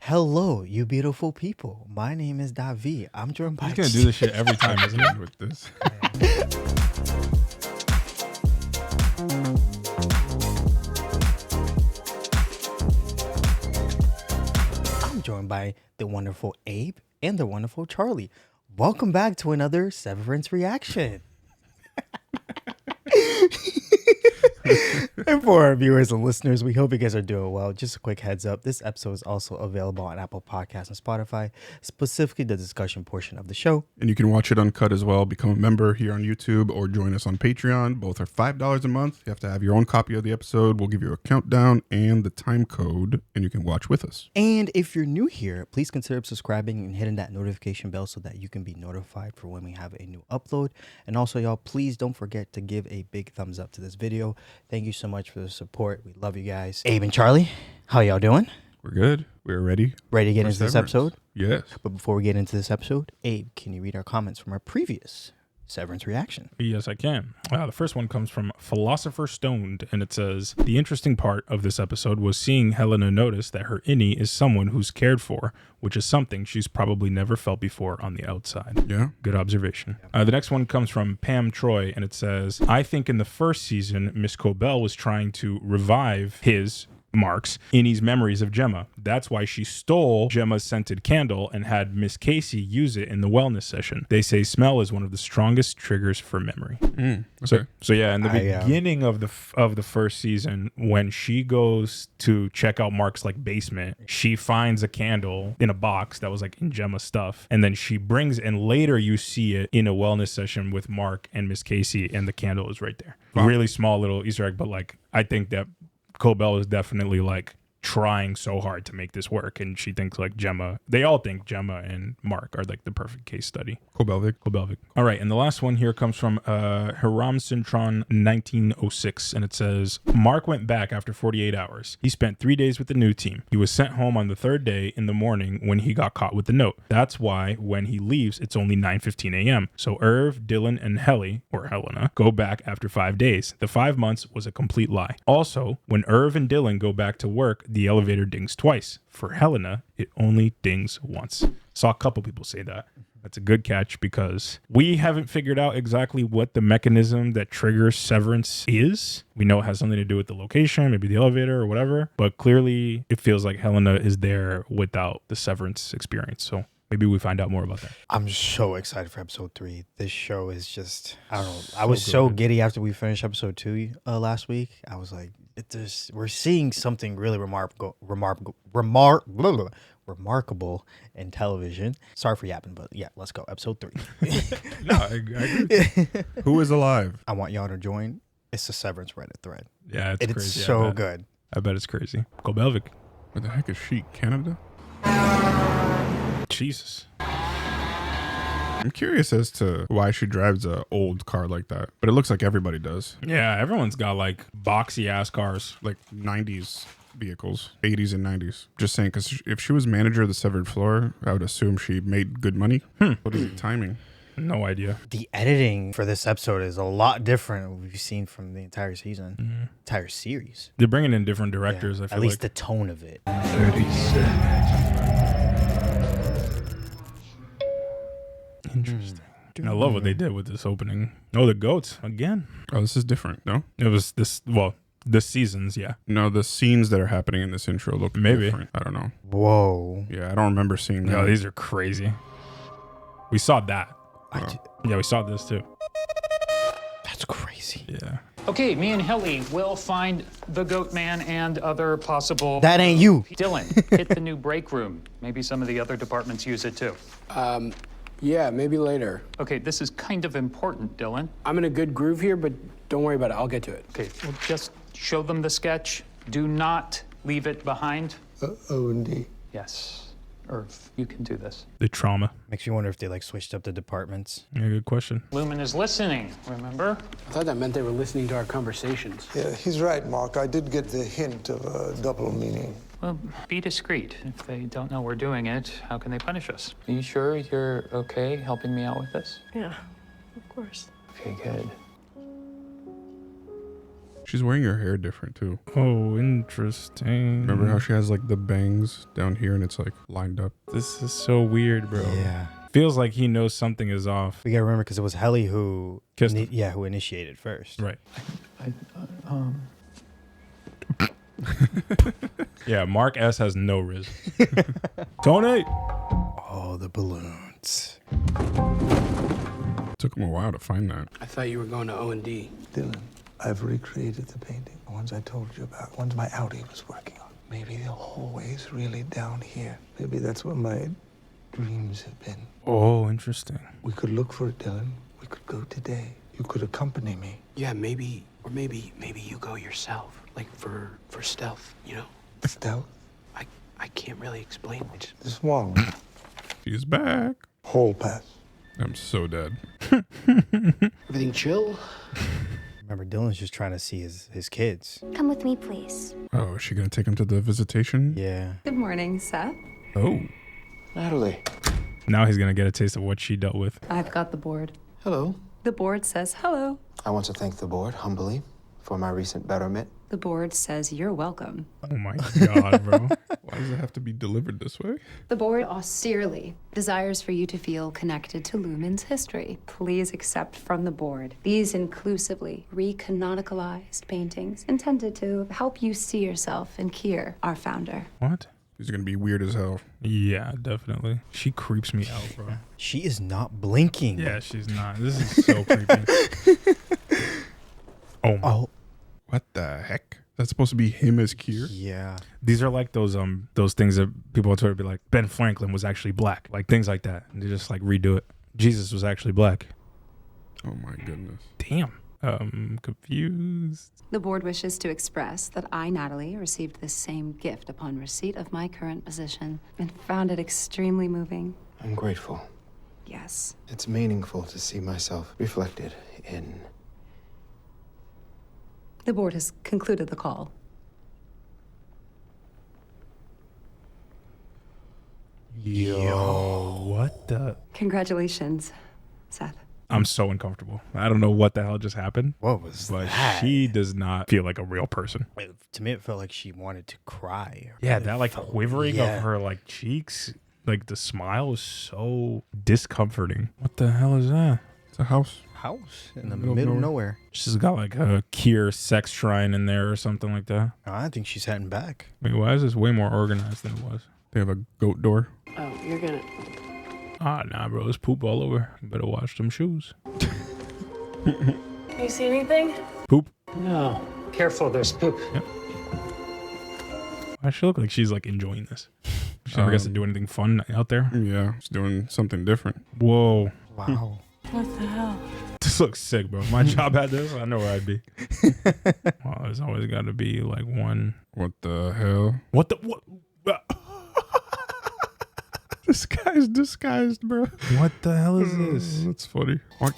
Hello, you beautiful people. My name is Davi. I'm joined by. He's gonna do this shit every time, isn't he? With this. I'm joined by the wonderful Abe and the wonderful Charlie. Welcome back to another Severance reaction. And for our viewers and listeners, we hope you guys are doing well. Just a quick heads up, this episode is also available on Apple Podcasts and Spotify, specifically the discussion portion of the show. And you can watch it uncut as well. Become a member here on YouTube or join us on Patreon. Both are $5 a month. You have to have your own copy of the episode. We'll give you a countdown and the time code, and you can watch with us. And if you're new here, please consider subscribing and hitting that notification bell so that you can be notified for when we have a new upload. And also, y'all, please don't forget to give a big thumbs up to this video. Thank you so much for the support. We love you guys. Abe and Charlie, how y'all doing? We're good. We're ready. Ready to get into this episode? Yes. But before we get into this episode, Abe, can you read our comments from our previous Severance reaction? Yes, I can. The first one comes from Philosopher Stoned, and it says, the interesting part of this episode was seeing Helena notice that her innie is someone who's cared for, which is something she's probably never felt before on the outside. Yeah. Good observation. The next one comes from Pam Troy, and it says, I think in the first season, Miss Cobel was trying to revive Mark's Innie's memories of Gemma. That's why she stole Gemma's scented candle and had Miss Casey use it in the wellness session. They say smell is one of the strongest triggers for memory. Okay. So yeah, in the beginning of the first season, when she goes to check out Mark's like basement, she finds a candle in a box that was like in Gemma's stuff, and then she brings, and later you see it in a wellness session with Mark and Miss Casey, and the candle is right there. Wow. Really small little Easter egg, but like I think that Cobel is definitely like trying so hard to make this work, and she thinks like Gemma, they all think Gemma and Mark are like the perfect case study. Cobelvic. All right, and the last one here comes from Hiram Sintron 1906, and it says, Mark went back after 48 hours. He spent 3 days with the new team. He was sent home on the third day in the morning when he got caught with the note. That's why when he leaves, it's only 9:15 a.m. So Irv, Dylan, and Helena, go back after 5 days. The 5 months was a complete lie. Also, when Irv and Dylan go back to work, the elevator dings twice. For Helena, it only dings once. Saw a couple people say that. That's a good catch because we haven't figured out exactly what the mechanism that triggers severance is. We know it has something to do with the location, maybe the elevator or whatever, but clearly it feels like Helena is there without the severance experience. So maybe we find out more about that. I'm so excited for episode 3. This show is just, I don't know. I was so giddy after we finished episode 2 last week. I was like, we're seeing something really remarkable in television. Sorry for yapping, but yeah, let's go. Episode 3. No, I agree. Who is alive? I want y'all to join. It's the Severance Reddit thread. Yeah, it's crazy. It's so good. I bet it's crazy. Cobelvic. Where the heck is she? Canada? Jesus. I'm curious as to why she drives a old car like that, but it looks like everybody does. Yeah, everyone's got like boxy ass cars. Like 90s vehicles, 80s and 90s. Just saying, because if she was manager of the severed floor, I would assume she made good money. What is the timing? No idea. The editing for this episode is a lot different than we've seen from the entire season, entire series. They're bringing in different directors, Yeah, I feel at least like. the tone of it. 37. Interesting. And I love what they did with this opening. Oh, the goats again. Oh, this is different, no? It was this season's, yeah. No, the scenes that are happening in this intro look different. I don't know. Whoa. Yeah, I don't remember seeing that. No, these are crazy. We saw that. Yeah, we saw this too. That's crazy. Yeah. Okay, me and Helly will find the Goat Man and other possible... That ain't you. Dylan, hit the new break room. Maybe some of the other departments use it too. Yeah, maybe later. Okay, this is kind of important, Dylan. I'm in a good groove here, but don't worry about it. I'll get to it. Okay, well, just show them the sketch. Do not leave it behind. O&D. Yes. Irv, you can do this. The trauma. Makes me wonder if they like switched up the departments. Yeah, good question. Lumen is listening, remember? I thought that meant they were listening to our conversations. Yeah, he's right, Mark. I did get the hint of a double meaning. Well, be discreet. If they don't know we're doing it, how can they punish us? Are you sure you're okay helping me out with this? Yeah, of course. Okay, good. She's wearing her hair different too. Oh, interesting. Remember how she has like the bangs down here and it's like lined up? This is so weird, bro. Yeah. Feels like he knows something is off. We gotta remember because it was Helly who Kissed him. who initiated first. Right. Yeah, Mark S has no riz. Tony! Oh, the balloons. Took him a while to find that. I thought you were going to O&D. Dylan, I've recreated the painting, the ones I told you about, the ones my Audi was working on. Maybe the hallway is really down here. Maybe that's where my dreams have been. Oh, interesting. We could look for it, Dylan. We could go today. You could accompany me. Yeah, maybe you go yourself, like for stealth, you know? Stealth? I can't really explain it. This wall. She's back. Hall pass. I'm so dead. Everything chill? Remember, Dylan's just trying to see his kids. Come with me, please. Oh, is she gonna take him to the visitation? Yeah. Good morning, Seth. Oh. Natalie. Now he's going to get a taste of what she dealt with. I've got the board. Hello. The board says hello. I want to thank the board humbly for my recent betterment. The board says you're welcome. Oh my God, bro. Why does it have to be delivered this way? The board austerely desires for you to feel connected to Lumen's history. Please accept from the board these inclusively recanonicalized paintings intended to help you see yourself in Kier, our founder. What? He's gonna be weird as hell. Yeah, definitely. She creeps me out, bro. She is not blinking. Yeah, she's not. This is so creepy. Oh my. Oh, What the heck? That's supposed to be him as Kier? yeah. These are like those things that people on Twitter be like, Ben Franklin was actually black. Like things like that. And they just like redo it. Jesus was actually black. Oh my goodness. Damn. Confused. The board wishes to express that I, Natalie, received this same gift upon receipt of my current position and found it extremely moving. I'm grateful. Yes. It's meaningful to see myself reflected in. The board has concluded the call. Yo, what the? Congratulations, Seth. I'm so uncomfortable. I don't know what the hell just happened. What was But that? she does not feel like a real person. To me, it felt like she wanted to cry. Yeah, that like quivering Yeah. of her like cheeks, like the smile is so discomforting. What the hell is that? It's a house. House in the Middle middle, of of nowhere. She's got like a Kier sex shrine in there or something like that. I think she's heading back. Wait, why is this way more organized than it was? They have a goat door. Oh, you're gonna... Ah, nah, bro, there's poop all over. You better wash them shoes. Can you see anything? Poop. No. Careful, there's poop. Why she look like she's like enjoying this? She never gets to do anything fun out there. Yeah, she's doing something different. Whoa. Wow. What the hell? This looks sick, bro. If my job had this, I know where I'd be. Well, there's always got to be like one. What the hell? What the? What? This guy's disguised, bro. What the hell is this? That's funny. What?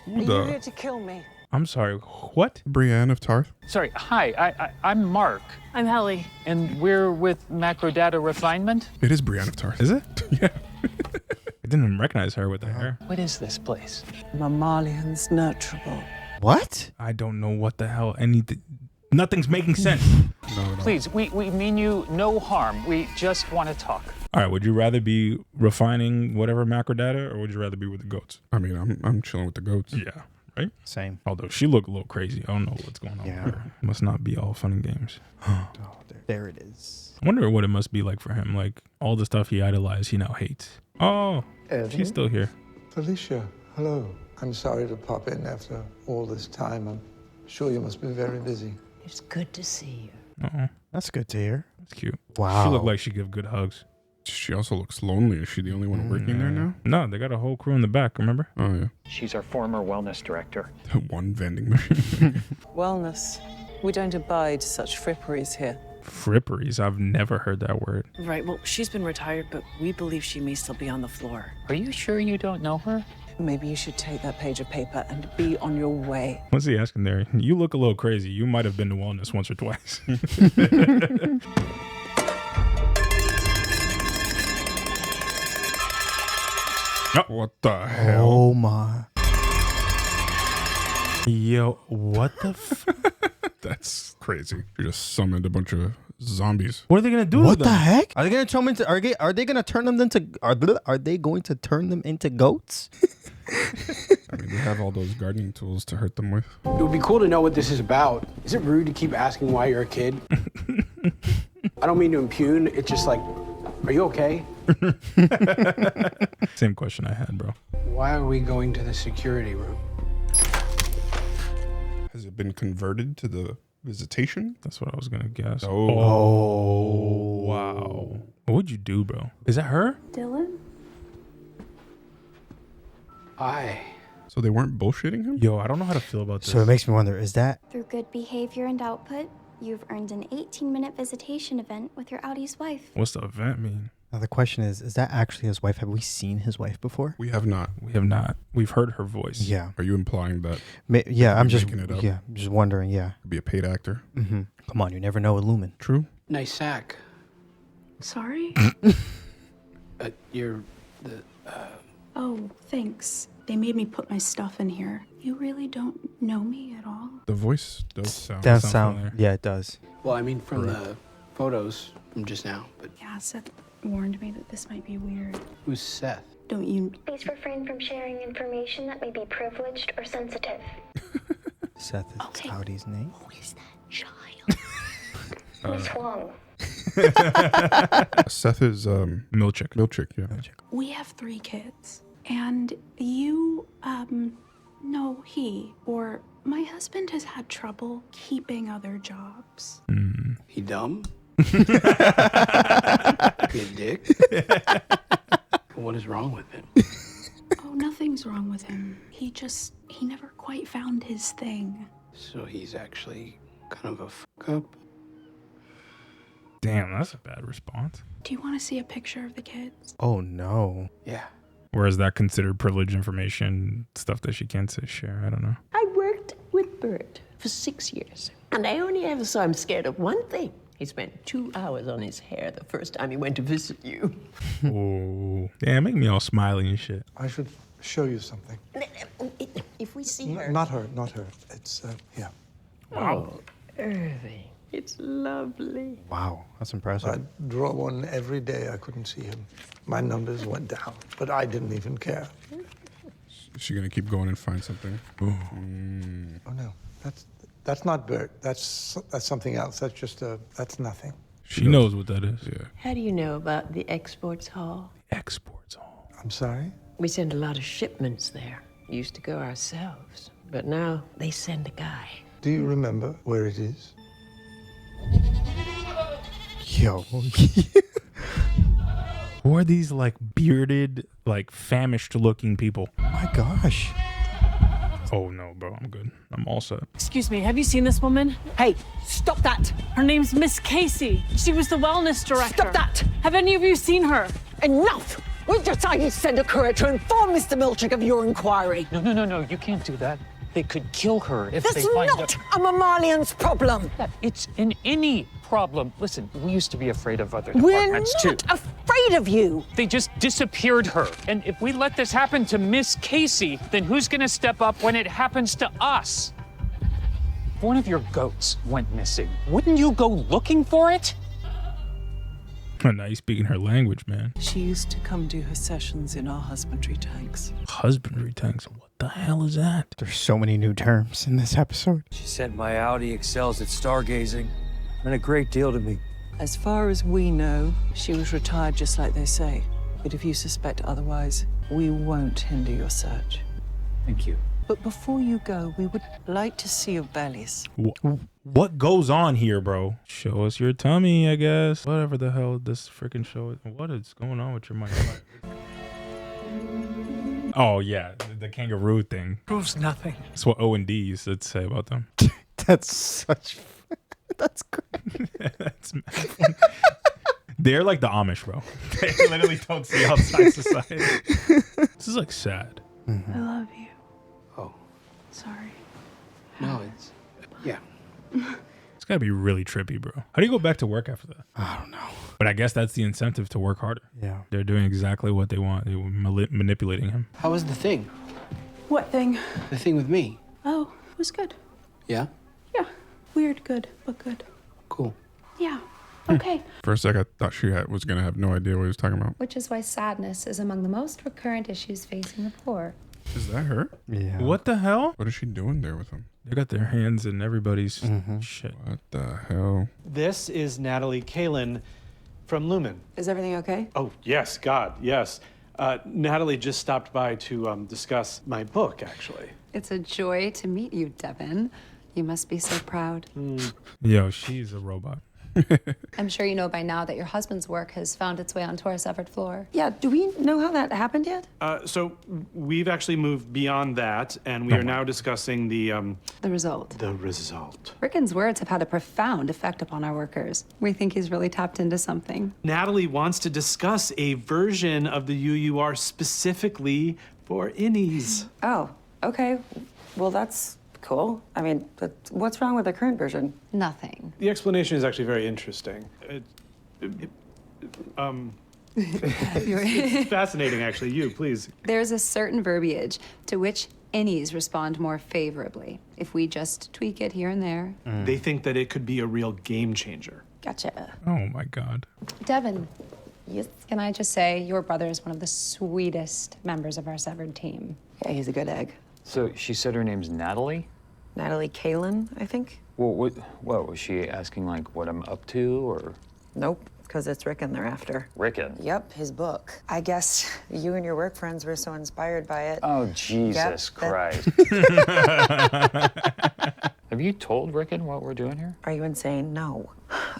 Who You're the? here to kill me. I'm sorry. What? Brienne of Tarth? Sorry, hi, I'm Mark, I'm Helly. and we're with Macro Data Refinement. It is Brienne of Tarth. Is it? Yeah. I didn't even recognize her with the hair. What is this place? Mammalian's nurturable. What? I don't know what the hell anything. Nothing's making sense. No. Please, we mean you no harm. We just want to talk. All right. Would you rather be refining whatever macro data, or would you rather be with the goats? I mean, I'm chilling with the goats. Yeah. Right. Same. Although she looked a little crazy. I don't know what's going on Yeah. with her. Must not be all fun and games. Oh, there it is. I wonder what it must be like for him. Like all the stuff he idolized, he now hates. Oh, she's still here. Felicia, hello. I'm sorry to pop in after all this time. I'm sure you must be very busy. It's good to see you. Oh, That's good to hear. that's cute. Wow. She looked like she give good hugs. She also looks lonely. Is she the only one working there now? No, they got a whole crew in the back. Remember? Oh yeah. She's our former wellness director. One vending machine. Wellness. We don't abide such fripperies here. Fripperies. I've never heard that word. Right, well, she's been retired, but we believe she may still be on the floor. Are you sure you don't know her? Maybe you should take that page of paper and be on your way. What's he asking there? You look a little crazy. You might have been to wellness once or twice. What the hell? Oh my. Yo, what the That's crazy. You just summoned a bunch of zombies. What are they gonna do? What to the them? heck? Are they gonna turn them into? Are they gonna turn them into? Are they going to turn them into goats? I mean, they have all those gardening tools to hurt them with. It would be cool to know what this is about. Is it rude to keep asking why you're a kid? I don't mean to impugn. It's just like, are you okay? Same question I had, bro. Why are we going to the security room? Has it been converted to the visitation? That's what I was gonna guess. Oh, wow. What would you do, bro? Is that her? Dylan? Hi. So they weren't bullshitting him? Yo, I don't know how to feel about this. So it makes me wonder: is that? Through good behavior and output, you've earned an 18-minute visitation event with your Audie's wife. What's the event mean? Now the question is that actually his wife? Have we seen his wife before? We have not. We have not. We've heard her voice. Yeah. Are you implying that? Yeah, I'm just making it up? yeah, I'm just wondering. Yeah. Be a paid actor? Mm-hmm. Come on, you never know with Lumen. True. Nice sack. Sorry? You're the. Oh, thanks. They made me put my stuff in here. You really don't know me at all? The voice does sound. Does sound sound? Yeah, it does. Well, I mean, from the photos from just now. But Yeah, Seth warned me that this might be weird. who's Seth? Don't you... Please refrain from sharing information that may be privileged or sensitive. Seth is Okay. Audie's name. Who is that child? Who's Huang? Seth is Milchick. Milchick, yeah. We have 3 kids. And you, no, he, or my husband has had trouble keeping other jobs. He dumb? Be a dick? What is wrong with him? Oh, nothing's wrong with him. He never quite found his thing. So he's actually kind of a fuck up? Damn, that's a bad response. Do you want to see a picture of the kids? Oh no. Yeah. Or is that considered privileged information, stuff that she can't share? I don't know. I worked with Bert for 6 years, and I only ever saw him scared of one thing. He spent 2 hours on his hair the first time he went to visit you. Oh, damn, make me all smiley and shit. I should show you something. If we see her... Not her, not her. It's, yeah. Wow. Oh, Irving, it's lovely. Wow, that's impressive. I draw one every day. I couldn't see him. My numbers went down, but I didn't even care. Is she gonna keep going and find something? Oh no, that's not Bert. That's something else. That's just that's nothing. She knows what that is. Yeah. How do you know about the exports hall? Exports hall. I'm sorry? We send a lot of shipments there. Used to go ourselves, but now they send a guy. Do you remember where it is? Yo. Who are these like bearded, like famished looking people? Oh my gosh. Oh no, bro, I'm good. I'm all set. Excuse me, have you seen this woman? Hey, stop that! Her name's Miss Casey. She was the wellness director. Stop that! Have any of you seen her? Enough! We decided to send a courier to inform Mr. Milchick of your inquiry. No, you can't do that. They could kill her if That's they find out. not a Mammalian's problem. It's in any problem. Listen, we used to be afraid of other We're departments not too. afraid of you. They just disappeared her. And if we let this happen to Miss Casey, then who's gonna step up when it happens to us? If one of your goats went missing, wouldn't you go looking for it? Now you speaking her language, man. She used to come do her sessions in our husbandry tanks. Husbandry tanks. What the hell is that? There's so many new terms in this episode. She said my Audi excels at stargazing. Meant a great deal to me. As far as we know, she was retired just like they say. But if you suspect otherwise, we won't hinder your search. Thank you. But before you go, we would like to see your bellies. What goes on here, bro? Show us your tummy, I guess. Whatever the hell this freaking show is. What is going on with your mic? Oh, yeah. The kangaroo thing. Proves nothing. That's what O&D used to say about them. That's such... That's great. That's They're like the Amish, bro. They literally don't see outside society. This is like sad. I love you. Oh. Sorry. No, it's... Yeah. It's gotta be really trippy, bro. How do you go back to work after that? I don't know. But I guess that's the incentive to work harder. Yeah. They're doing exactly what they want. They were manipulating him. How was the thing? What thing? The thing with me? Oh, it was good. Yeah? Yeah. Weird good, but good. Cool. Yeah. Okay. For a sec, I thought she was going to have no idea what he was talking about. Which is why sadness is among the most recurrent issues facing the poor. Is that her? Yeah. What the hell? What is she doing there with him? They got their hands in everybody's shit. What the hell? This is Natalie Kalin from Lumen. Is everything okay? Oh, yes, God, yes. Natalie just stopped by to discuss my book, actually. It's a joy to meet you, Devin. You must be so proud. Yo, she's a robot. I'm sure you know by now that your husband's work has found its way onto our severed floor. Yeah, do we know how that happened yet? So we've actually moved beyond that, and we are now discussing the result. The result. Ricken's words have had a profound effect upon our workers. We think he's really tapped into something. Natalie wants to discuss a version of the UUR specifically for innies. Oh, okay. Well, that's cool. I mean, but what's wrong with the current version? Nothing. The explanation is actually very interesting. It's fascinating, actually. You, please. There's a certain verbiage to which innies respond more favorably. If we just tweak it here and there. They think that it could be a real game changer. Gotcha. Oh my God. Devin, yes. Can I just say, your brother is one of the sweetest members of our severed team. Yeah, he's a good egg. So she said her name's Natalie? Natalie Kalin, I think? Well, what was she asking, like, what I'm up to, or? Nope, because it's Ricken they're after. Ricken? Yep, his book. I guess you and your work friends were so inspired by it. Oh, Jesus Christ. Have you told Ricken what we're doing here? Are you insane? No.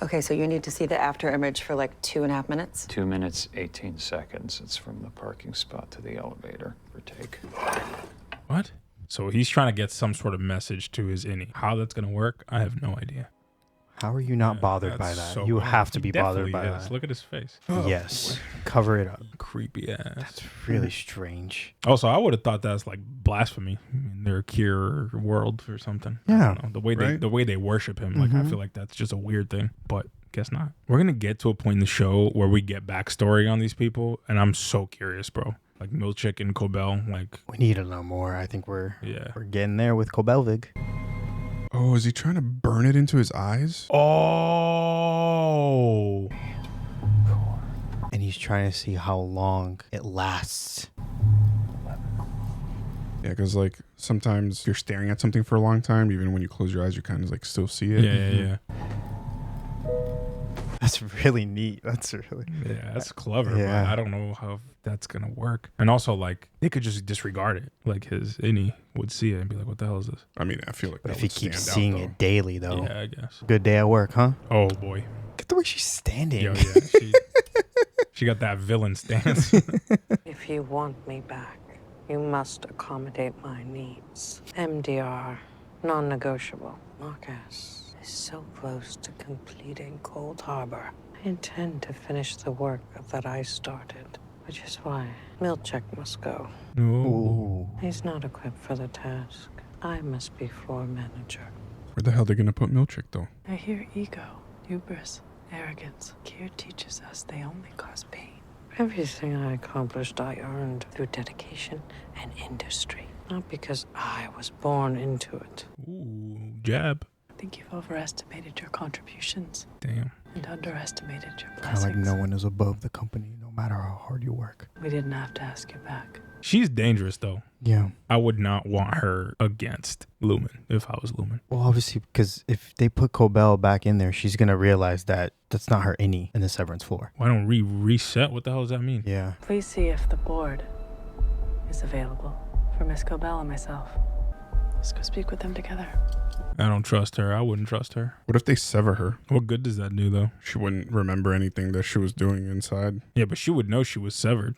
Okay, so you need to see the after image for like 2.5 minutes? 2 minutes, 18 seconds. It's from the parking spot to the elevator, for take. What? So he's trying to get some sort of message to his innie. How that's going to work, I have no idea. How are you not bothered by that? So You weird. have to He be bothered by definitely is. that. Look at his face. Yes. Cover it up. Creepy ass. That's really strange. Also, I would have thought that's like blasphemy in their Kier world or something. Yeah. I don't know. Right? The way they worship him, like I feel like that's just a weird thing. But guess not. We're gonna get to a point in the show where we get backstory on these people, and I'm so curious, bro. Like Milchick and Cobel, like we need to know more. I think we're getting there with Cobelvig. Oh, is he trying to burn it into his eyes? Oh. And he's trying to see how long it lasts. Yeah, because like sometimes you're staring at something for a long time, even when you close your eyes, you kind of like still see it. Yeah. That's really neat. That's That's clever. Yeah. But I don't know how that's gonna work. And also, like, they could just disregard it. Like his innie would see it and be like, "What the hell is this?" I mean, I feel like But that if he would keeps stand seeing out, though. it daily, though. Yeah, I guess. Good day at work, huh? Oh boy. Look at the way she's standing. Yo, yeah. She got that villain stance. If you want me back, you must accommodate my needs. MDR, non-negotiable. Marcus is so close to completing Cold Harbor. I intend to finish the work that I started, which is why Milchick must go. Ooh. He's not equipped for the task. I must be floor manager. Where the hell are they gonna put Milchick though? I hear ego, hubris, arrogance. Kier teaches us they only cause pain. Everything I accomplished, I earned through dedication and industry, not because I was born into it. Ooh, jab. I think you've overestimated your contributions. Damn. And underestimated your Kind of like blessings. no one is above the company, no matter how hard you work. We didn't have to ask you back. She's dangerous though. Yeah. I would not want her against Lumen if I was Lumen. Well, obviously, because if they put Cobel back in there, she's going to realize that that's not her innie in the Severance floor. Why don't we reset? What the hell does that mean? Yeah. Please see if the board is available for Miss Cobel and myself. Let's go speak with them together. I don't trust her. I wouldn't trust her. What if they sever her? What good does that do though? She wouldn't remember anything that she was doing inside. Yeah, but she would know she was severed.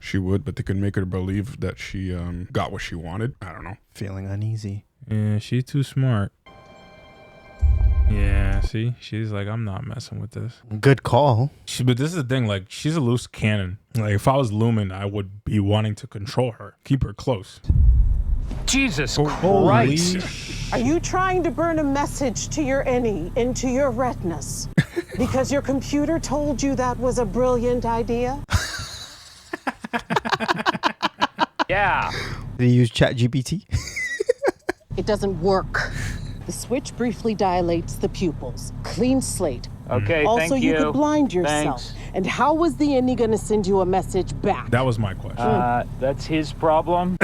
She would, but they could make her believe that she got what she wanted. I don't know. Feeling uneasy. Yeah, she's too smart. Yeah, see? She's like, I'm not messing with this. Good call. But this is the thing, like, she's a loose cannon. Like, if I was Lumen, I would be wanting to control her. Keep her close. Jesus Holy Christ. Are you trying to burn a message to your innie into your retinas? Because your computer told you that was a brilliant idea? Yeah. Did he use ChatGPT? It doesn't work. The switch briefly dilates the pupils. Clean slate. Okay, also, thank you. you could blind yourself. Thanks. And how was the Innie gonna send you a message back? That was my question. That's his problem.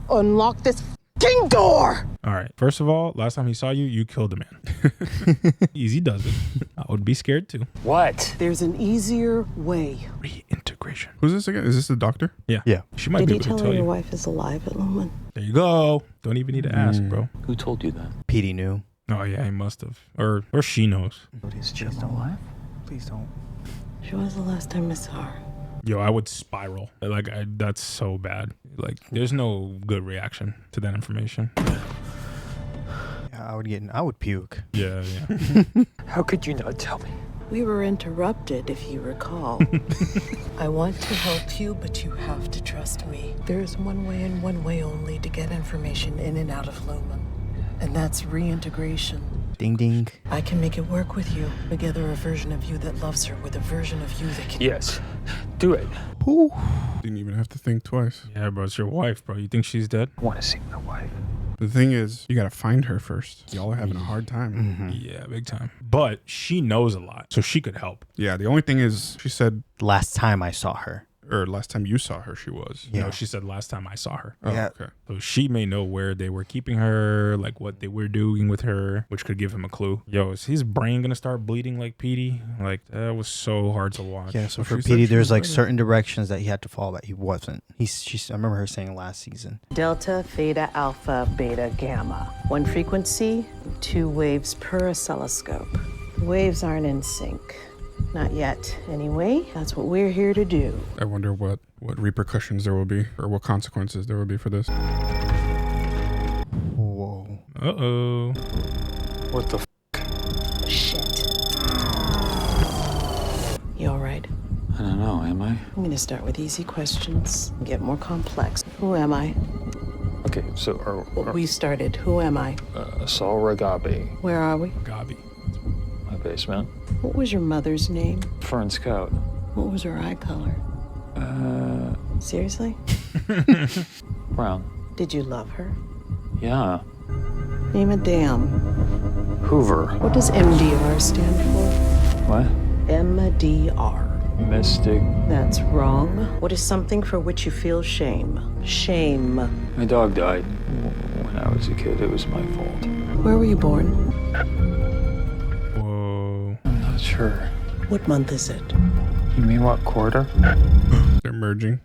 Unlock this f***ing door! All right. First of all, last time he saw you, you killed a man. Easy does it. I would be scared too. What? There's an easier way. Reintegration. Who's this again? Is this the doctor? Yeah. Yeah. She might Did be he able to tell tell her your you. wife is alive at Lumen? There you go. Don't even need to ask, bro. Who told you that? Petey knew. Oh yeah, he must have. Or she knows. Please don't. Please don't. She was the last time I saw her. Yo, I would spiral. Like, that's so bad. Like, there's no good reaction to that information. Yeah, I would puke. Yeah, yeah. How could you not tell me? We were interrupted, if you recall. I want to help you, but you have to trust me. There is one way and one way only to get information in and out of Lumen, and that's reintegration. Ding ding. I can make it work with you. Together a version of you that loves her with a version of you that can... Yes. Do it. Whew. Didn't even have to think twice. Yeah, bro, it's your wife, bro. You think she's dead? I want to see my wife. The thing is, you gotta find her first. Y'all are having a hard time. Yeah, big time. But she knows a lot, so she could help. Yeah, the only thing is, she said, Last time I saw her. or last time you saw her, she was. Yeah. No, she said last time I saw her. Oh, Yeah. okay. So she may know where they were keeping her, like what they were doing with her, which could give him a clue. Yo, is his brain gonna start bleeding like Petey? Like, that was so hard to watch. Yeah, so Well, for she said Petey, she there's was like better. certain directions that he had to follow that he wasn't. I remember her saying last season. Delta, theta, alpha, beta, gamma. One frequency, 2 waves per oscilloscope. Waves aren't in sync. Not yet, anyway. That's what we're here to do. I wonder what repercussions there will be, or what consequences there will be for this. Whoa. Uh-oh. What the Shit. You all right? I don't know, am I? I'm gonna start with easy questions and get more complex. Who am I? Okay, so We started. Who am I? Saul Ragabi, Where are we? Gabi. my basement. What was your mother's name? Fern Scout. What was her eye color? Seriously? Brown. Did you love her? Yeah. Name a dam. Hoover. What does MDR stand for? What? MDR. Mystic. That's wrong. What is something for which you feel shame? Shame. My dog died when I was a kid. It was my fault. Where were you born? Whoa. I'm not sure. What month is it? You mean what quarter? They're merging.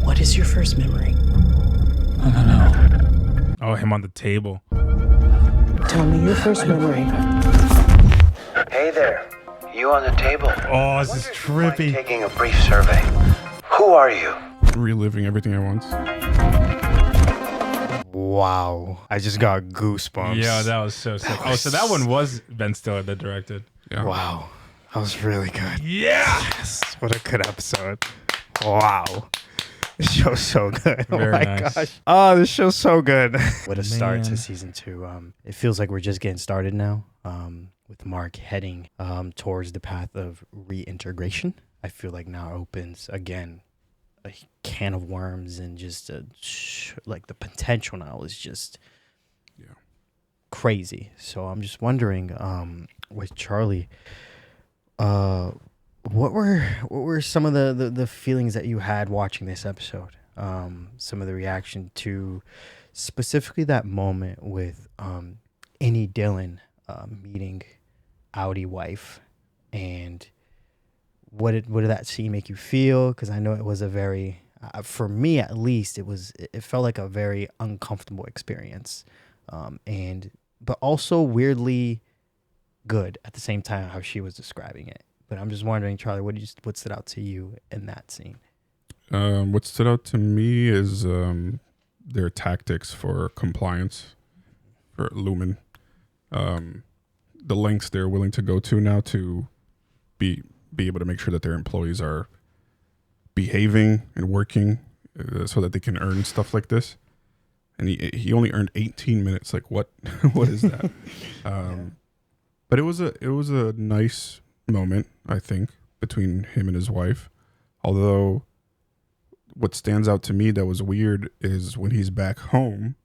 What is your first memory? I don't know. Oh, him on the table. Tell me your first memory. Hey there. You on the table? Oh, this is trippy. Taking a brief survey. Who are you? Reliving everything at once. Wow. I just got goosebumps. Yeah, that was so sick. Oh, so that one was Ben Stiller that directed. Yeah. Wow. That was really good. Yeah. Yes. What a good episode. Wow. This show's so good. Very oh my nice. gosh. Oh, this show's so good. What a start to Man. season 2. It feels like we're just getting started now. With Mark heading towards the path of reintegration. I feel like now opens again a can of worms, and just like the potential now is just crazy. So I'm just wondering with Charlie, what were some of the feelings that you had watching this episode? Some of the reaction to specifically that moment with Annie Dillon meeting Audi wife, and what did that scene make you feel? Because I know it was a very for me at least it felt like a very uncomfortable experience, but also weirdly good at the same time how she was describing it. But I'm just wondering, Charlie, what stood out to you in that scene? What stood out to me is their tactics for compliance for Lumen. The lengths they're willing to go to now to be able to make sure that their employees are behaving and working so that they can earn stuff like this. And he only earned 18 minutes. Like, what what is that? But it was a nice moment, I think, between him and his wife. Although what stands out to me that was weird is when he's back home,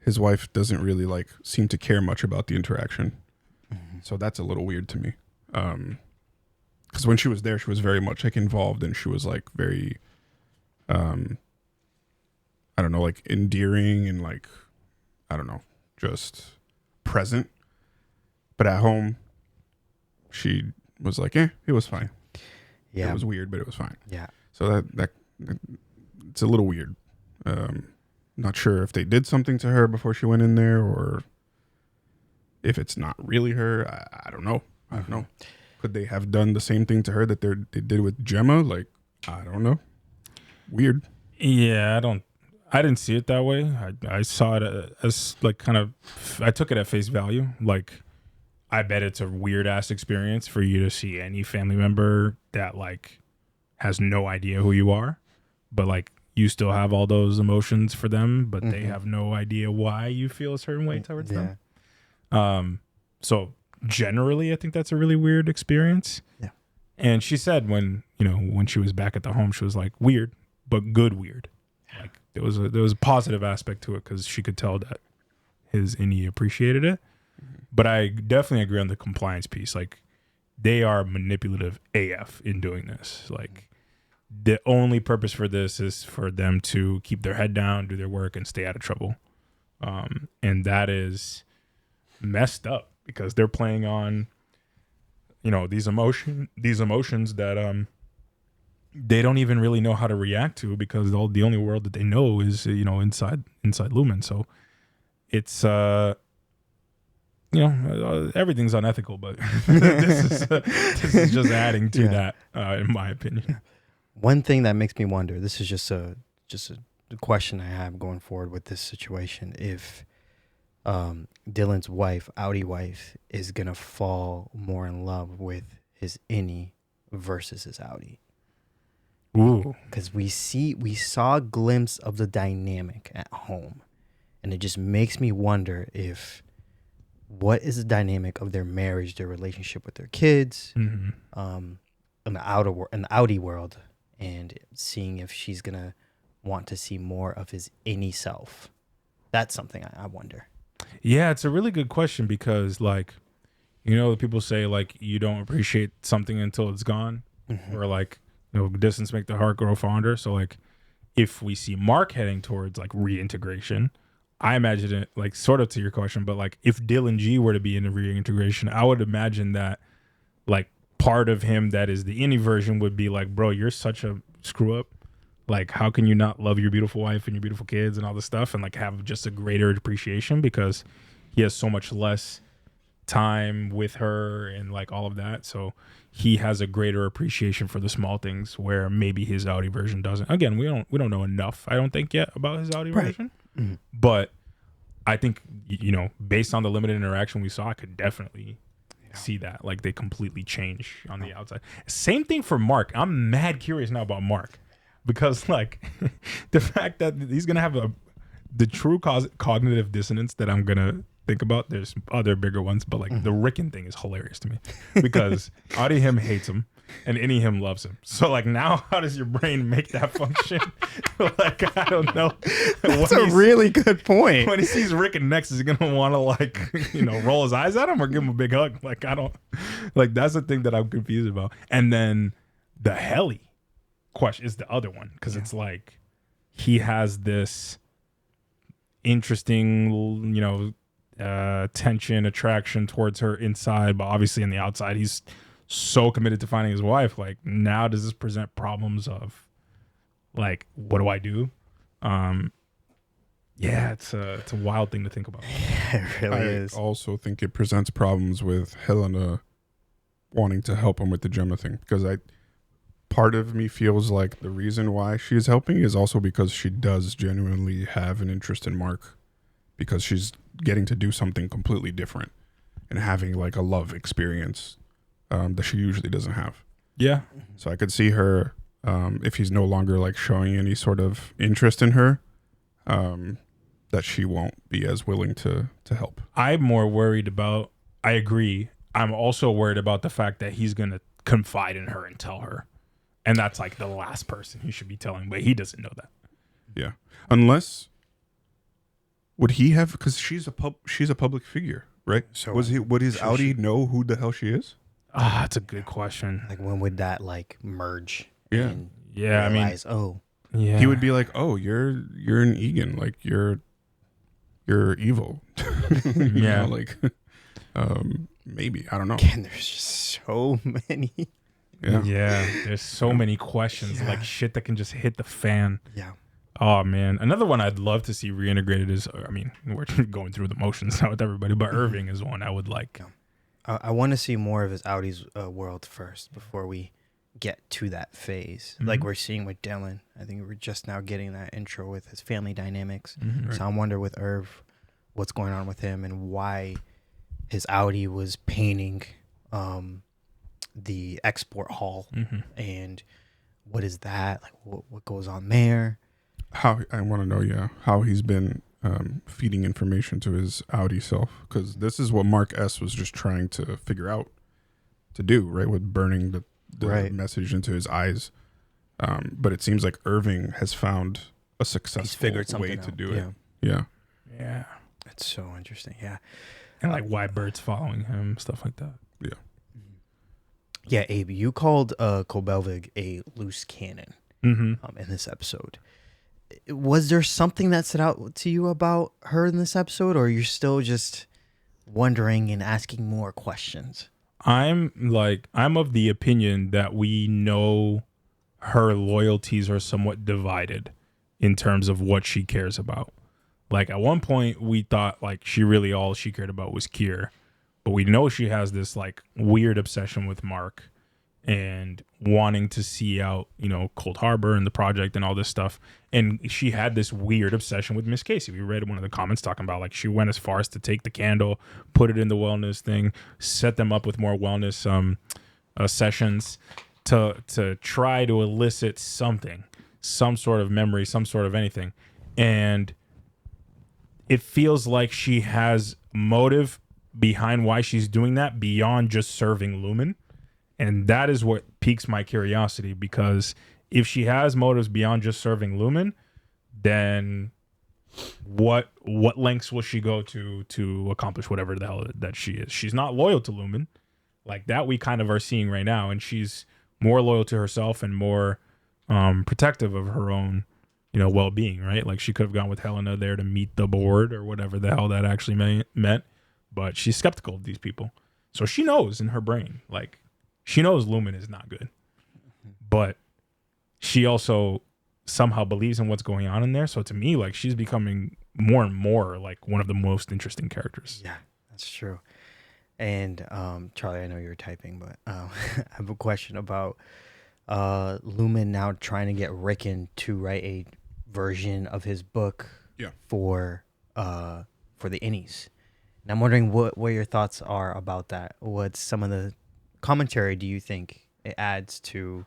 his wife doesn't really like seem to care much about the interaction. So that's a little weird to me. Because when she was there, she was very much like involved, and she was like very, I don't know, like endearing and like, I don't know, just present. But at home, she was like, it was fine. Yeah. It was weird, but it was fine. Yeah. So that it's a little weird. Not sure if they did something to her before she went in there, or if it's not really her. I don't know. I don't know. Could they have done the same thing to her that they did with Gemma? Like, I don't know. Weird. Yeah, I didn't see it that way. I saw it as like kind of, I took it at face value. Like, I bet it's a weird ass experience for you to see any family member that like has no idea who you are, but like you still have all those emotions for them, but they have no idea why you feel a certain way towards them. So generally, I think that's a really weird experience. Yeah. And she said when she was back at the home, she was like, weird, but good weird. Like there was a positive aspect to it because she could tell that his innie appreciated it. But I definitely agree on the compliance piece. Like, they are manipulative AF in doing this. Like, the only purpose for this is for them to keep their head down, do their work, and stay out of trouble. And that is messed up because they're playing on, these emotions that they don't even really know how to react to because the only world that they know is inside Lumen. So it's everything's unethical, but this is just adding to that, in my opinion. One thing that makes me wonder, this is just a question I have going forward with this situation. If Dylan's wife, Audi wife, is gonna fall more in love with his innie versus his Audi. Ooh, because we saw a glimpse of the dynamic at home, and it just makes me wonder what is the dynamic of their marriage, their relationship with their kids, in the Audi world, and seeing if she's gonna want to see more of his innie self. That's something I wonder. Yeah, it's a really good question because, like, people say like you don't appreciate something until it's gone, or like distance make the heart grow fonder. So like, if we see Mark heading towards like reintegration, I imagine it like sort of to your question, but like if Dylan G were to be in a reintegration, I would imagine that like part of him that is the innie version would be like, bro, you're such a screw up. Like, how can you not love your beautiful wife and your beautiful kids and all this stuff and like have just a greater appreciation because he has so much less time with her and like all of that. So he has a greater appreciation for the small things where maybe his Audi version doesn't. Again, we don't know enough, I don't think, yet about his Audi version. But I think, based on the limited interaction we saw, I could definitely see that. Like, they completely change on the outside. Same thing for Mark. I'm mad curious now about Mark. Because, like, the fact that he's going to have the true cognitive dissonance that I'm going to think about, there's other bigger ones, but, like, the Ricken thing is hilarious to me. Because Audi him hates him, and Innie him loves him. So, like, now how does your brain make that function? Like, I don't know. That's a really good point. When he sees Ricken next, is he going to want to, like, roll his eyes at him or give him a big hug? Like, I don't... Like, that's the thing that I'm confused about. And then the heli question is the other one, because it's like he has this interesting tension, attraction towards her inside, but obviously on the outside he's so committed to finding his wife. Like, now does this present problems of like, what do I do? It's a wild thing to think about. Yeah, it really is. I also think it presents problems with Helena wanting to help him with the Gemma thing, because part of me feels like the reason why she's helping is also because she does genuinely have an interest in Mark, because she's getting to do something completely different and having like a love experience that she usually doesn't have. Yeah. So I could see her, if he's no longer like showing any sort of interest in her, that she won't be as willing to help. I'm more worried about, I agree. I'm also worried about the fact that he's going to confide in her and tell her. And that's like the last person he should be telling, but he doesn't know that. Yeah. Unless Would he have? Because she's a public figure, right? So would his Audi know who the hell she is? Ah, that's a good question. Like, when would that like merge? Yeah. And Yeah, realize, oh, Yeah. He would be like, "Oh, you're an Egan, like you're evil." You Yeah. know, like maybe, I don't know. And there's just so many. Yeah. There's so many questions, like shit that can just hit the fan. Yeah. Oh man, another one I'd love to see reintegrated is, I mean, we're going through the motions now with everybody, but Irving is one I would like. I want to see more of his Audi's world first before we get to that phase. Like Mhm. we're seeing with Dylan. I think we're just now getting that intro with his family dynamics. Mhm. So I wonder with Irv, what's going on with him and why his Audi was painting the export hall, Mhm. and what is that? Like what goes on there? How I want to know, how he's been feeding information to his Audi self, because this is what Mark S was just trying to figure out to do, right, with burning the Right. message into his eyes. But it seems like Irving has found a successful figured way something to out. do Yeah. it. Yeah. Yeah. It's so interesting. Yeah. And like why Bert's following him, stuff like that. Yeah. Yeah, Abe, you called Cobelvig a loose cannon Mhm. In this episode. Was there something that stood out to you about her in this episode, or you're still just wondering and asking more questions? I'm of the opinion that we know her loyalties are somewhat divided in terms of what she cares about. Like at one point we thought like all she cared about was Kier, but we know she has this like weird obsession with Mark and wanting to see out, Cold Harbor and the project and all this stuff. And she had this weird obsession with Miss Casey. We read one of the comments talking about like she went as far as to take the candle, put it in the wellness thing, set them up with more wellness sessions to try to elicit something, some sort of memory, some sort of anything. And it feels like she has motive behind why she's doing that beyond just serving Lumen. And that is what piques my curiosity, because if she has motives beyond just serving Lumen, then what lengths will she go to accomplish whatever the hell that she is? She's not loyal to Lumen. Like that we kind of are seeing right now, and she's more loyal to herself and more protective of her own, well-being, right? Like she could have gone with Helena there to meet the board or whatever the hell that actually meant, but she's skeptical of these people. So she knows in her brain, like, she knows Lumen is not good, but she also somehow believes in what's going on in there. So to me, like she's becoming more and more like one of the most interesting characters. Yeah, that's true. And Charlie, I know you're typing, but I have a question about Lumen now trying to get Ricken to write a version of his book for the innies. And I'm wondering what your thoughts are about that. What's some of the commentary do you think it adds to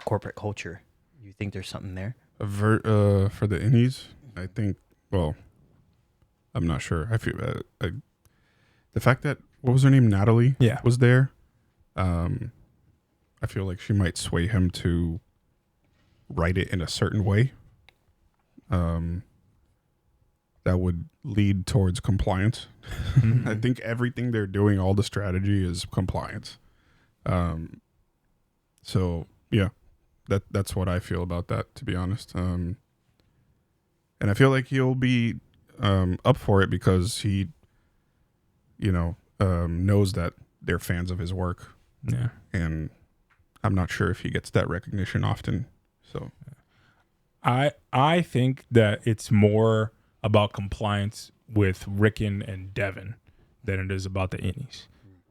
corporate culture? You think there's something there? For the innies, I think. Well, I'm not sure. I feel the fact that what was her name, Natalie, was there. I feel like she might sway him to write it in a certain way. That would lead towards compliance. Mm-hmm. I think everything they're doing, all the strategy is compliance. So yeah, that's what I feel about that, to be honest. And I feel like he'll be up for it because he, knows that they're fans of his work. Yeah. And I'm not sure if he gets that recognition often. So I think that it's more about compliance with Ricken and Devin than it is about the innies.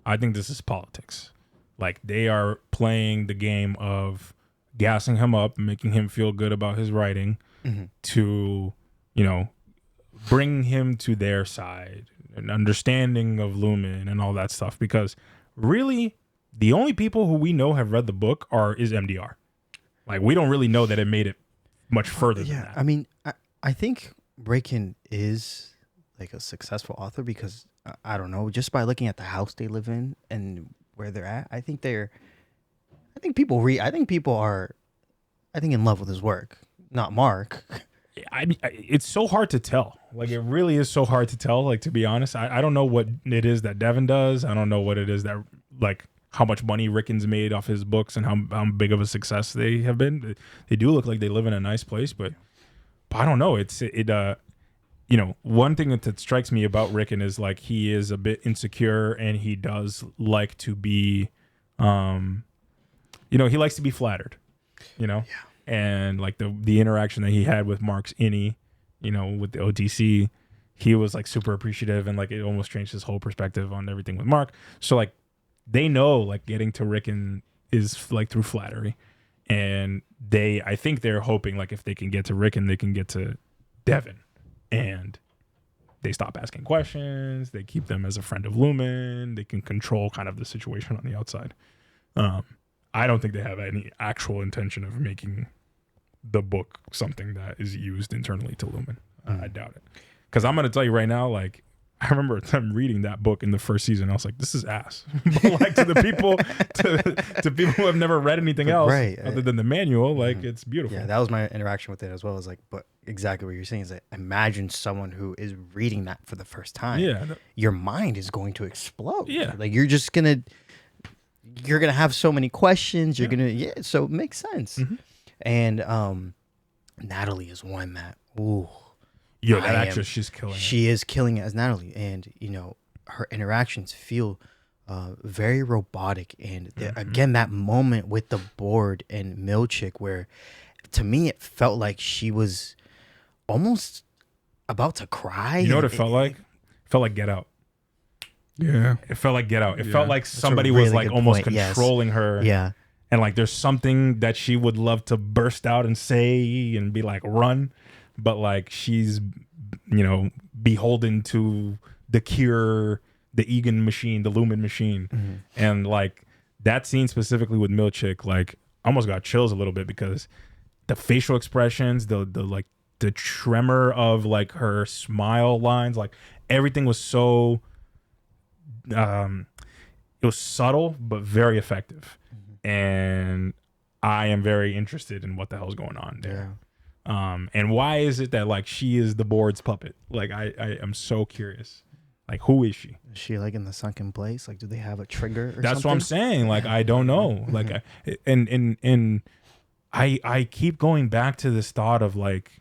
I think this is politics. Like they are playing the game of gassing him up, making him feel good about his writing, to, bring him to their side, an understanding of Lumen and all that stuff. Because really, the only people who we know have read the book is MDR. Like we don't really know that it made it much further than that. I mean, I think Ricken is like a successful author because I don't know, just by looking at the house they live in and where they're at, I think people are in love with his work, not Mark. It's so hard to tell. Like, it really is so hard to tell. Like, to be honest, I don't know what it is that Devin does. I don't know what it is that, like, how much money Ricken's made off his books and how big of a success they have been. They do look like they live in a nice place, but I don't know. You know, one thing that strikes me about Ricken is, like, he is a bit insecure, and he does like to be, you know, he likes to be flattered, you know? Yeah. And, like, the interaction that he had with Mark's innie, you know, with the OTC, he was, like, super appreciative, and, like, it almost changed his whole perspective on everything with Mark. So, like, they know, like, getting to Ricken is, like, through flattery. And I think they're hoping, like, if they can get to Ricken, they can get to Devin. And they stop asking questions. They keep them as a friend of Lumen. They can control kind of the situation on the outside. I don't think they have any actual intention of making the book something that is used internally to Lumen. I doubt it. Because I'm going to tell you right now, like, I remember them reading that book in the first season. I was like, this is ass. But, like, to the people, to people who have never read anything else other than the manual, like, it's beautiful. Yeah, that was my interaction with it as well. As like, but exactly what you're saying is that imagine someone who is reading that for the first time. Yeah. Your mind is going to explode. Yeah. Like, you're gonna have so many questions. You're gonna, so it makes sense. And Natalie is one that, ooh. Yo, that actress, she's killing it. She is killing it as Natalie. And, you know, her interactions feel very robotic. And again, that moment with the board and Milchick, where to me it felt like she was almost about to cry. You know what it felt like? It felt like Get Out. Yeah. It felt like Get Out. It felt like That's somebody a really was, like, good almost point. Yes. controlling her. Yeah. And, like, there's something that she would love to burst out and say and be like, run. But, like, she's, you know, beholden to the Cure, the Egan machine, the Lumen machine. And, like, that scene specifically with Milchick, like, almost got chills a little bit because the facial expressions, the tremor of, like, her smile lines, like, everything was so, it was subtle, but very effective. And I am very interested in what the hell's going on there. And why is it that, like, she is the board's puppet? Like, I am so curious. Like, who is she? Is she, like, in the sunken place? Like, do they have a trigger or That's something? what I'm saying. Like, I don't know. Like, and I keep going back to this thought of, like,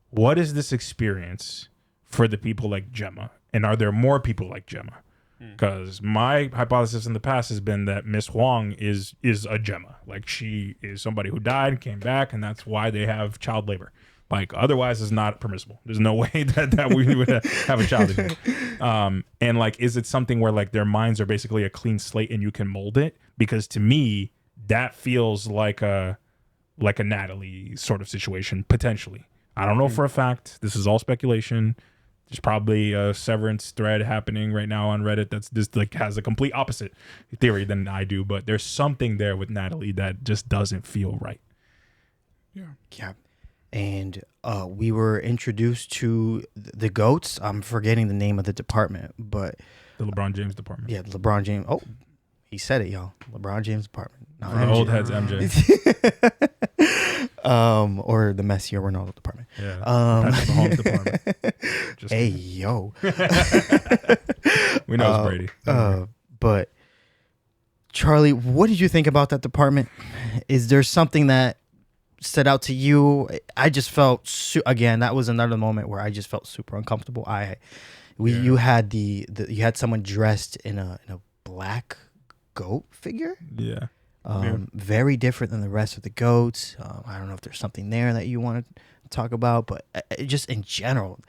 what is this experience for the people like Gemma? And are there more people like Gemma? Because my hypothesis in the past has been that Miss Huang is a Gemma. Like, she is somebody who died, came back, and that's why they have child labor. Like, otherwise it's not permissible. There's no way that we would have a child in here. And, like, is it something where, like, their minds are basically a clean slate and you can mold it? Because to me, that feels like a Natalie sort of situation, potentially. I don't know for a fact. This is all speculation. There's probably a Severance thread happening right now on Reddit that's just, like, has a complete opposite theory than I do, but there's something there with Natalie that just doesn't feel right. Yeah. And we were introduced to the GOATs. I'm forgetting the name of the department, but the LeBron James department. Yeah, the LeBron James. Oh, he said it, y'all. LeBron James department. For the old heads, MJ. Or the Messi or Ronaldo department. Yeah. Patrick Mahomes department. Hey, yo. We know it's Brady. But Charlie, what did you think about that department? Is there something that stood out to you? I just felt again, that was another moment where I just felt super uncomfortable. You had you had someone dressed in a black goat figure. Yeah. Very different than the rest of the goats. I don't know if there's something there that you want to talk about, but just in general,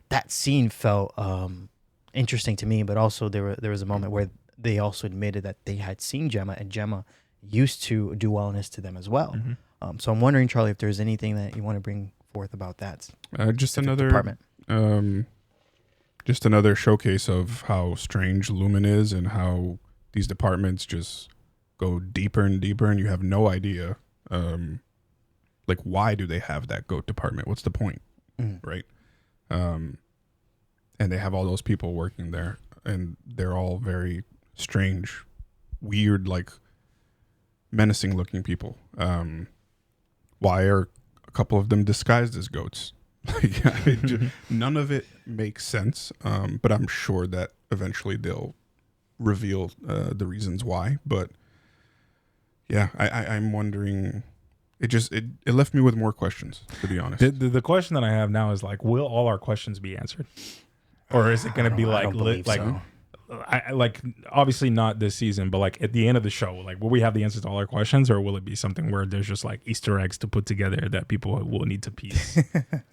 that scene felt interesting to me. But also there was a moment where they also admitted that they had seen Gemma, and Gemma used to do wellness to them as well. So I'm wondering, Charlie, if there's anything that you want to bring forth about that. Just another department. Just another showcase of how strange Lumen is and how these departments just go deeper and deeper, and you have no idea, like, why do they have that goat department? What's the point, right? And they have all those people working there, and they're all very strange, weird, like, menacing looking people. Why are a couple of them disguised as goats? None of it makes sense, but I'm sure that eventually they'll reveal the reasons why. But yeah, I'm wondering. It left me with more questions, to be honest. The question that I have now is like, will all our questions be answered, or is it going to be like like obviously not this season, but like at the end of the show, like will we have the answers to all our questions, or will it be something where there's just like Easter eggs to put together that people will need to piece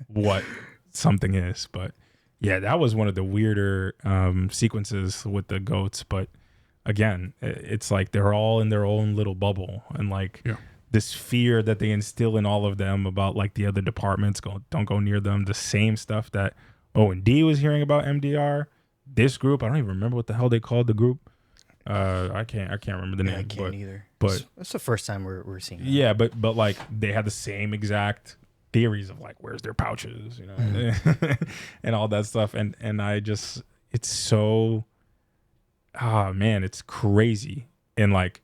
what something is? But yeah, that was one of the weirder sequences with the goats. But again, it's like they're all in their own little bubble, and like this fear that they instill in all of them about like the other departments, don't go near them. The same stuff that O&D was hearing about MDR. This group, I don't even remember what the hell they called the group. I can't remember the name. I can't either. But it's the first time we're seeing that. Yeah, but like they had the same exact theories of like where's their pouches, you know, and all that stuff. And I just, it's so, man, it's crazy. And like,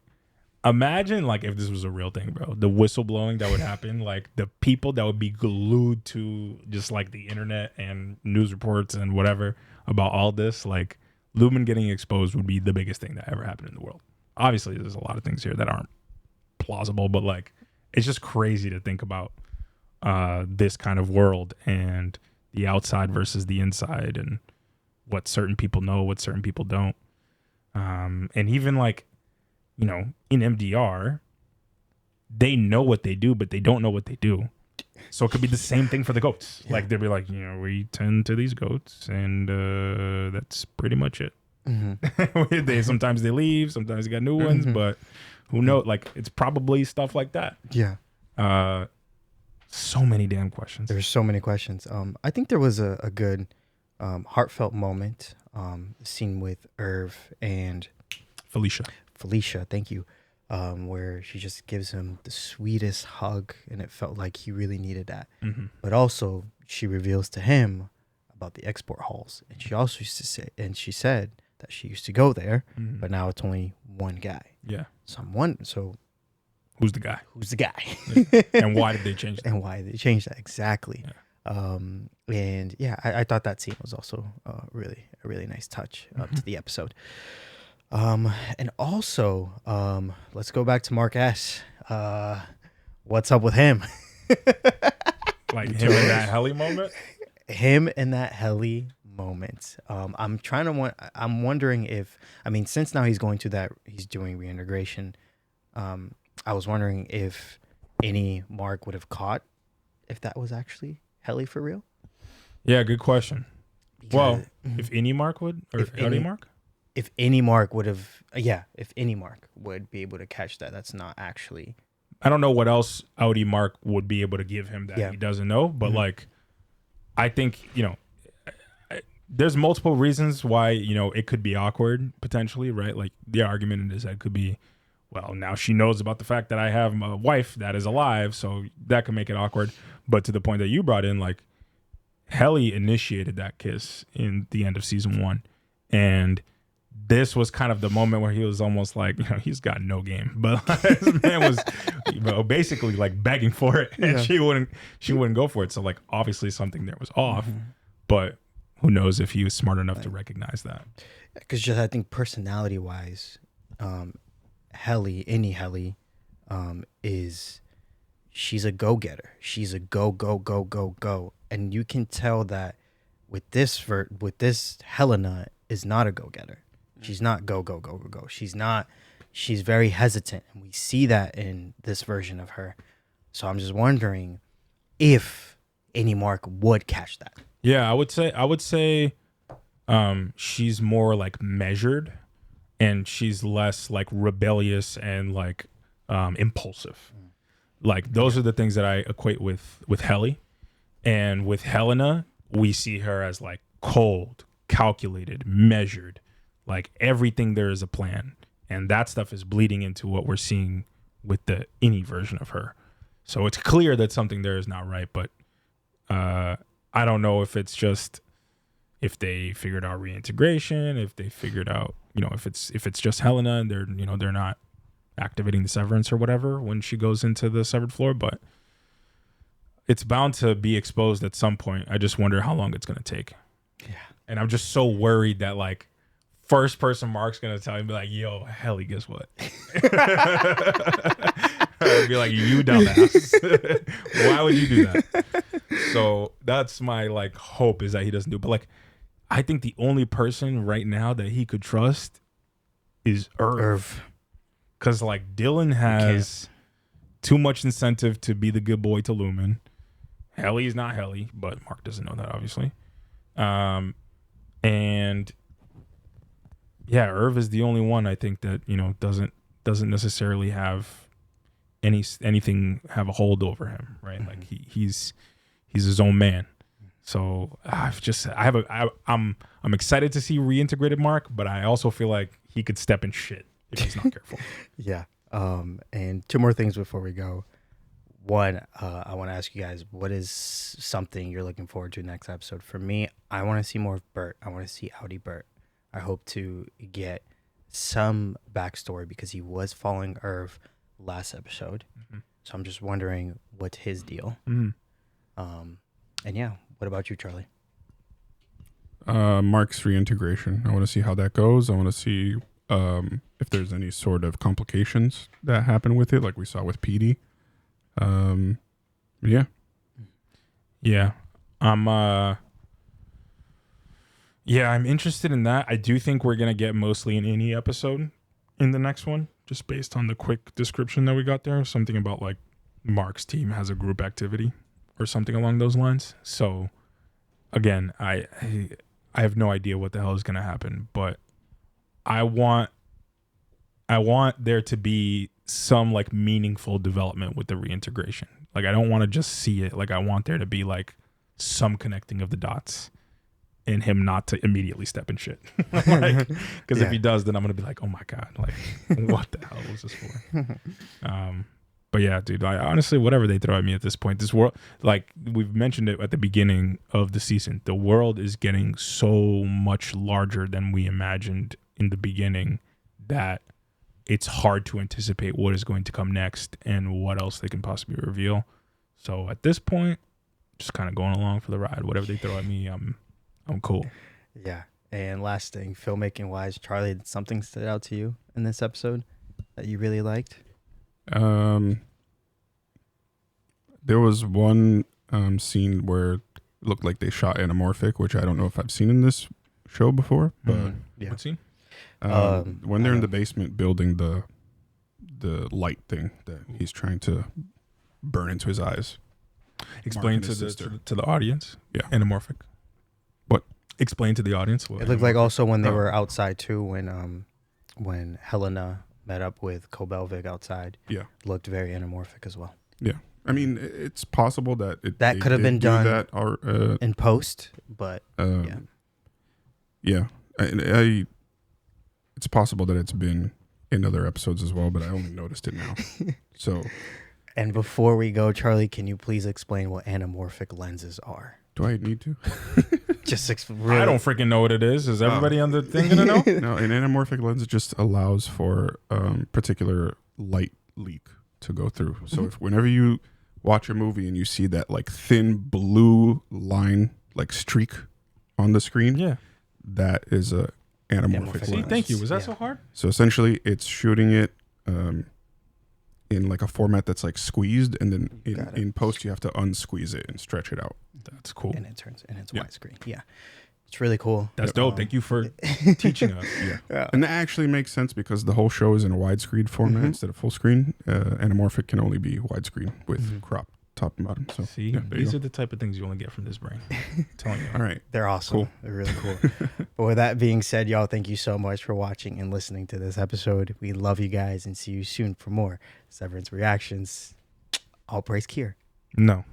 imagine like if this was a real thing, bro, the whistleblowing that would happen, like the people that would be glued to just like the internet and news reports and whatever about all this, like Lumen getting exposed would be the biggest thing that ever happened in the world. Obviously, there's a lot of things here that aren't plausible, but like it's just crazy to think about this kind of world and the outside versus the inside and what certain people know, what certain people don't. And even like, you know, in MDR, they know what they do, but they don't know what they do. So it could be the same thing for the goats. Yeah. Like they'd be like, you know, we tend to these goats, and that's pretty much it. Mm-hmm. Sometimes they leave, sometimes they got new ones, but who knows? Like it's probably stuff like that. Yeah. So many damn questions. There's so many questions. I think there was a good heartfelt moment. Scene with Irv and Felicia, thank you. Where she just gives him the sweetest hug, and it felt like he really needed that. Mm-hmm. But also, she reveals to him about the export halls, and she also used to say, and she said that she used to go there, but now it's only one guy. Yeah. So who's the guy? Who's the guy? Yeah. And why did they change that? And why did they change that exactly? Yeah. And yeah, I thought that scene was also a really nice touch to the episode. And also, let's go back to Mark S. What's up with him? Like him in that heli moment? Him in that heli moment. I'm wondering if, I mean, since now he's doing reintegration. I was wondering if any Mark would have caught if that was actually heli for real. Yeah, good question. Well, if any Mark would, or if any Mark? If any Mark would have, if any Mark would be able to catch that, that's not actually. I don't know what else Audi Mark would be able to give him that he doesn't know, but like, I think, you know, there's multiple reasons why, you know, it could be awkward potentially, right? Like the argument in his head could be, well, now she knows about the fact that I have a wife that is alive, so that could make it awkward. But to the point that you brought in, like, Helly initiated that kiss in the end of season 1, and this was kind of the moment where he was almost like, you know, he's got no game, but this man was, you know, basically like begging for it, and she wouldn't go for it. So like, obviously something there was off, but who knows if he was smart enough to recognize that? Because just I think personality wise, Helly is, she's a go getter. She's a go, and you can tell that with this Helena is not a go getter. She's not go. She's very hesitant. And we see that in this version of her. So I'm just wondering if any Mark would catch that. Yeah, I would say she's more like measured, and she's less like rebellious and like impulsive. Like those are the things that I equate with Helly. And with Helena, we see her as like cold, calculated, measured. Like everything there is a plan, and that stuff is bleeding into what we're seeing with the any version of her. So it's clear that something there is not right, but I don't know if it's just, if they figured out reintegration, if they figured out, you know, if it's just Helena and they're not activating the severance or whatever when she goes into the severed floor. But it's bound to be exposed at some point. I just wonder how long it's going to take. Yeah. And I'm just so worried that like first person Mark's going to tell me like, yo, Helly, guess what? I'd be like, you dumbass. Why would you do that? So that's my like hope, is that he doesn't do it. But like, I think the only person right now that he could trust is Irv. Because like Dylan has too much incentive to be the good boy to Lumen. Helly is not Helly, but Mark doesn't know that, obviously. And yeah, Irv is the only one I think that, you know, doesn't necessarily have anything have a hold over him, right? Mm-hmm. Like he's his own man. So I'm excited to see reintegrated Mark, but I also feel like he could step in shit if he's not careful. Yeah. And two more things before we go. One, I want to ask you guys, what is something you're looking forward to next episode? For me, I want to see more of Bert. I want to see Audi Bert. I hope to get some backstory because he was following Irv last episode. Mm-hmm. So I'm just wondering what's his deal. Mm-hmm. And yeah, what about you, Charlie? Mark's reintegration. I want to see how that goes. I want to see if there's any sort of complications that happen with it, like we saw with PD. Yeah. I'm interested in that. I do think we're gonna get mostly an Innie episode in the next one, just based on the quick description that we got there. Something about like Mark's team has a group activity or something along those lines. So again, I have no idea what the hell is gonna happen, but I want there to be some like meaningful development with the reintegration. Like I don't want to just see it. Like I want there to be like some connecting of the dots and him not to immediately step in shit. Like, because if he does, then I'm going to be like, oh my God, like what the hell was this for? But yeah, dude, I honestly, whatever they throw at me at this point, this world, like we've mentioned it at the beginning of the season, the world is getting so much larger than we imagined in the beginning that it's hard to anticipate what is going to come next and what else they can possibly reveal. So at this point, just kind of going along for the ride. Whatever they throw at me, I'm cool. Yeah. And last thing, filmmaking wise, Charlie, did something stood out to you in this episode that you really liked? There was one scene where it looked like they shot anamorphic, which I don't know if I've seen in this show before, but yeah. What scene? When they're in the basement building the light thing that he's trying to burn into his eyes. Explain to the audience. Yeah. Anamorphic. What? Explain to the audience what. It looked like also when they were outside too, when Helena met up with Cobel outside. Yeah. Looked very anamorphic as well. Yeah. I mean, it's possible that that could have been done that or, in post, but yeah. It's possible that it's been in other episodes as well, but I only noticed it now. So. And before we go, Charlie, can you please explain what anamorphic lenses are? Do I need to? Just really? I don't freaking know what it is. Is everybody on the thing gonna know? No, an anamorphic lens just allows for particular light leak to go through. So if whenever you watch a movie and you see that like thin blue line, like streak on the screen, that is a anamorphic lens. Thank you. Was that so hard? So essentially, it's shooting it in like a format that's like squeezed, and then in post you have to unsqueeze it and stretch it out. That's cool. And it turns and it's widescreen. Yeah, it's really cool. That's dope. Thank you for teaching us. Yeah, and that actually makes sense because the whole show is in a widescreen format instead of full screen. Anamorphic can only be widescreen with crop top and bottom. So see, these are the type of things you only get from this brain. I'm telling you. All right, they're awesome. Cool. They're really cool. But with that being said, y'all, thank you so much for watching and listening to this episode. We love you guys and see you soon for more Severance reactions. All praise Kier. No.